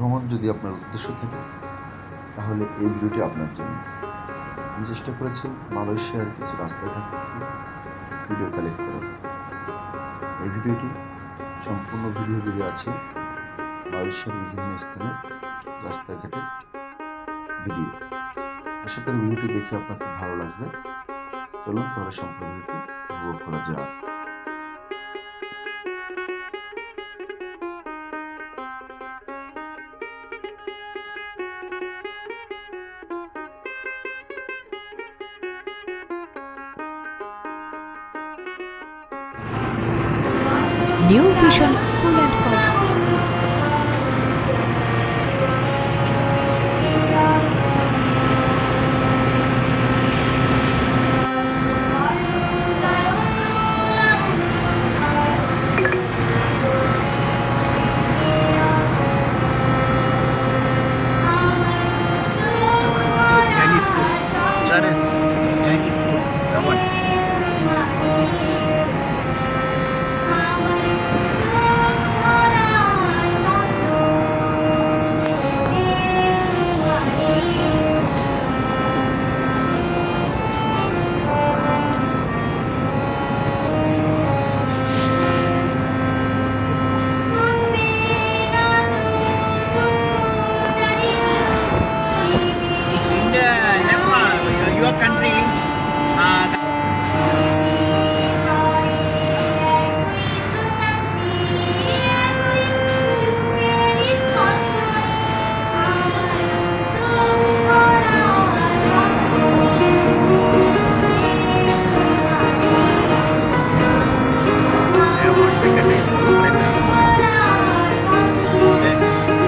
ভ্রমণ যদি আপনার উদ্দেশ্য থাকে তাহলে এই ভিডিওটি আপনার জন্য। আমি চেষ্টা করেছি মালয়েশিয়ার কিছু রাস্তাঘাট থেকে ভিডিও কালেক্ট করার। এই ভিডিওটি সম্পূর্ণ ভিডিও জুড়ে আছে মালয়েশিয়ার বিভিন্ন স্থানের রাস্তাঘাটের ভিডিও। আশা করি ভিডিওটি দেখে আপনার খুব ভালো লাগবে। চলুন তাহলে সম্পূর্ণ ভিডিওটি উপভোগ করা যাক। New Vision School and College. Chinese food. That one. In Nepal, your country,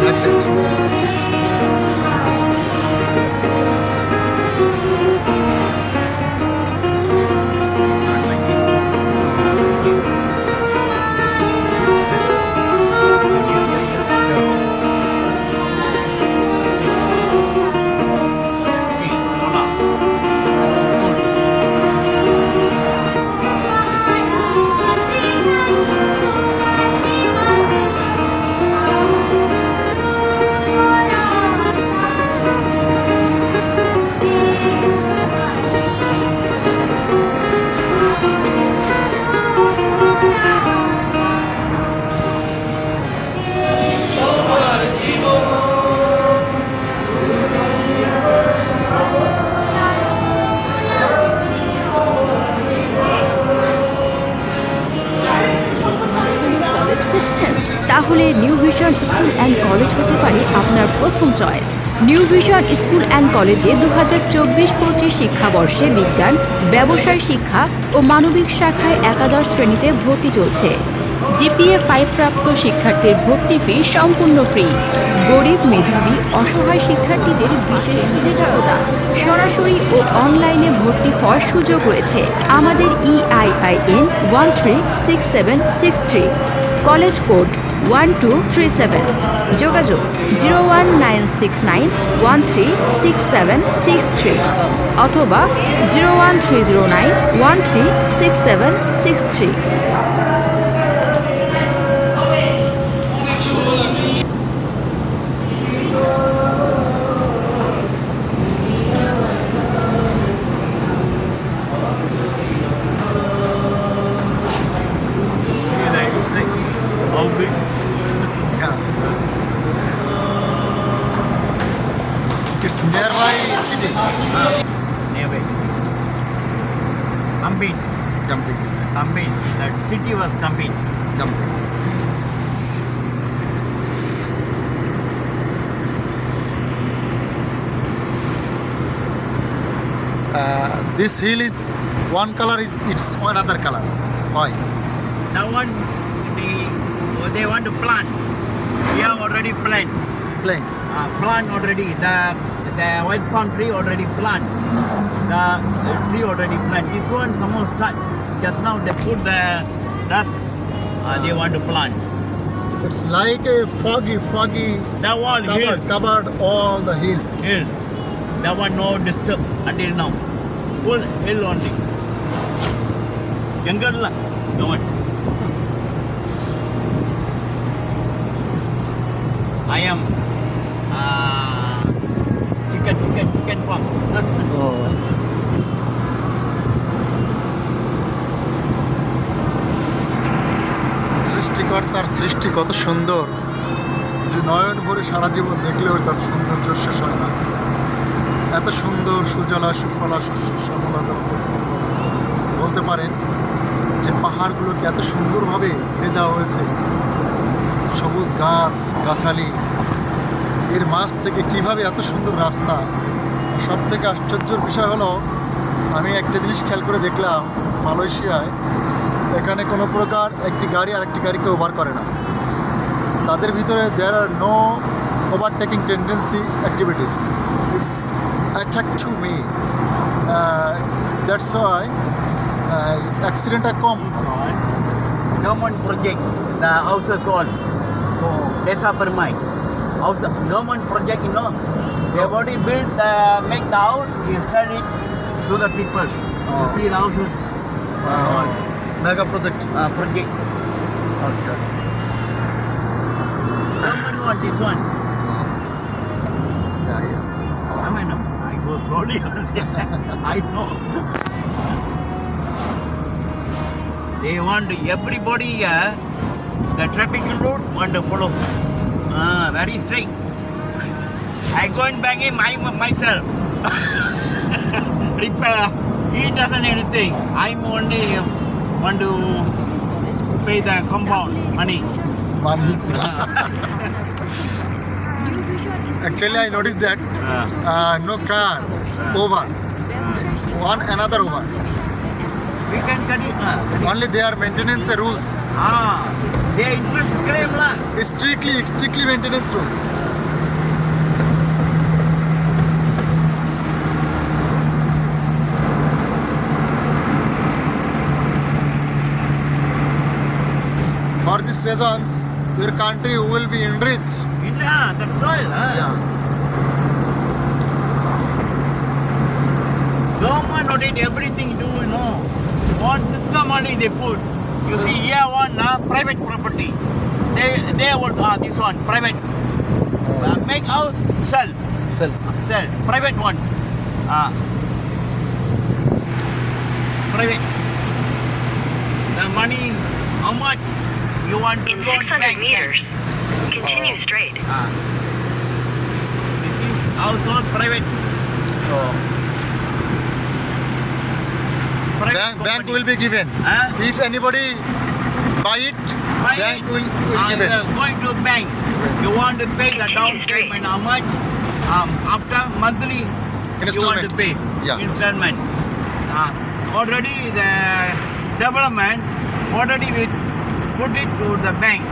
that's it. Not like this. Okay, voila. College খুঁজছেন? তাহলে new vision school and college হতে পারে আপনার প্রথম choice. New vision school and কলেজে 2024-25 শিক্ষাবর্ষে বিজ্ঞান, ব্যবসায় শিক্ষা ও মানবিক শাখায় একাদশ শ্রেণীতে ভর্তি চলছে। জিপিএ 5 প্রাপ্ত শিক্ষার্থীর ভর্তি ফি সম্পূর্ণ ফ্রি। গরিব, মেধাবী, অসহায় শিক্ষার্থীদের বিশেষ সুবিধা, সরাসরি ও অনলাইনে ভর্তি হওয়ার সুযোগ রয়েছে। আমাদের EIIN 136763, কলেজ কোড 1237, যোগাযোগ 01969136763 অথবা 01309136763। How big? Yeah. It's nearby city. Nearby. Tambin. Dumping. Tambin. That city was Tambin. Dumping. This hill is one color, is it's another color. Why? That one, they want to plant. We have already plant. Plain. Plant already. The white palm tree already plant. The tree already plant. This one somehow start. Just now they put the dust. They want to plant. It's like a foggy. That one hill. Covered all the hill. Hill. That one no disturb until now. Full hill only. Jungle lah. That one. I am chicken farm. ও সৃষ্টিকর্তার সৃষ্টি কত সুন্দর, যে নয়ন ভরে সারা জীবন দেখলেও তার সৌন্দর্য শেষ হয় না। এত সুন্দর সুজলা সুফলা শস্য শ্যামলতা বলতে পারেন যে পাহাড়গুলোকে এত সুন্দরভাবে ঘিরে দেওয়া হয়েছে, সবুজ গাছ গাছালি, এর মাঝ থেকে কিভাবে এত সুন্দর রাস্তা। সব থেকে আশ্চর্যের বিষয় হলো, আমি একটা জিনিস খেয়াল করে দেখলাম, মালয়েশিয়ায় এখানে কোনো প্রকার একটি গাড়ি আর একটি গাড়িকে ওভার করে না। তাদের ভিতরে there are no overtaking tendency activities. It's attract to me, that's why অ্যাক্সিডেন্টটা কম। Government project, the houses all. Desa Permai. House, government project, you know. They already built, make the house, you sell it to the people. You see the houses. All. Mega project. Project. আচ্ছা, Government want this one. I mean, I go slowly. I know. They want everybody here, the traffic road want to follow. Very straight. I go and bang him myself. Repair. He doesn't anything. I'm only want to pay the compound money. Money actually I notice that no car over one another over. We can cut it. Only they are maintenance rules. They insurance claim lah. Strictly maintenance rules. For these reasons, your country will be enriched. Yeah, that's right. Yeah. Government audit everything do, you know. One system only they put. You see here one private property. They was this one private. Make house sell Sell. private one. Private. The money how much you want to In loan 600 bank? meters, continue straight. This is house all private. Private Bank company. will be given. If anybody buy it, Buy bank it. will give it. Going to bank. You want to pay the down Continue straight. payment how much? After monthly you want to Installment. pay. Yeah. Installment. Already the development already we put it to the bank.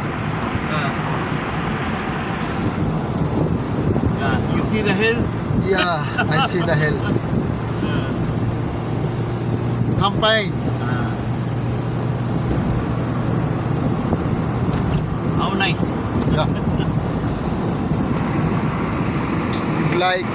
You see the hill? Yeah, I see the hill. Campaign. How nice. Yeah. It's like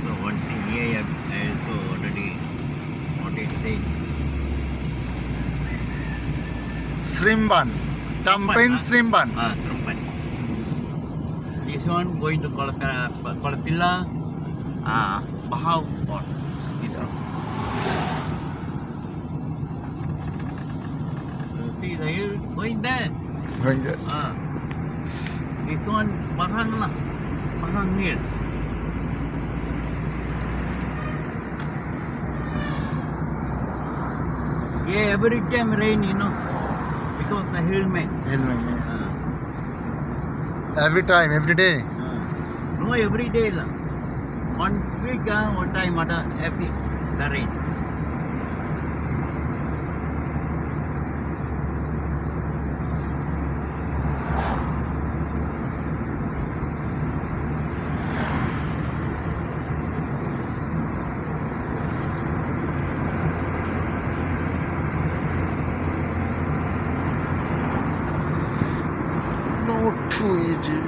So one thing here I also already wanted to say. Srimban. Campaign Srimban. Seremban. This one going to Kolatilla, Bahau or this one. See the hill going there. Going there. This one Bahang lah. Bahang hill. Yeah, every time rain, you know, because the hill man. Hillman. Every time, every day. No, every day lah. One week, one time ada happy the rain. Not too easy.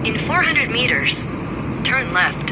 In 400 meters, turn left.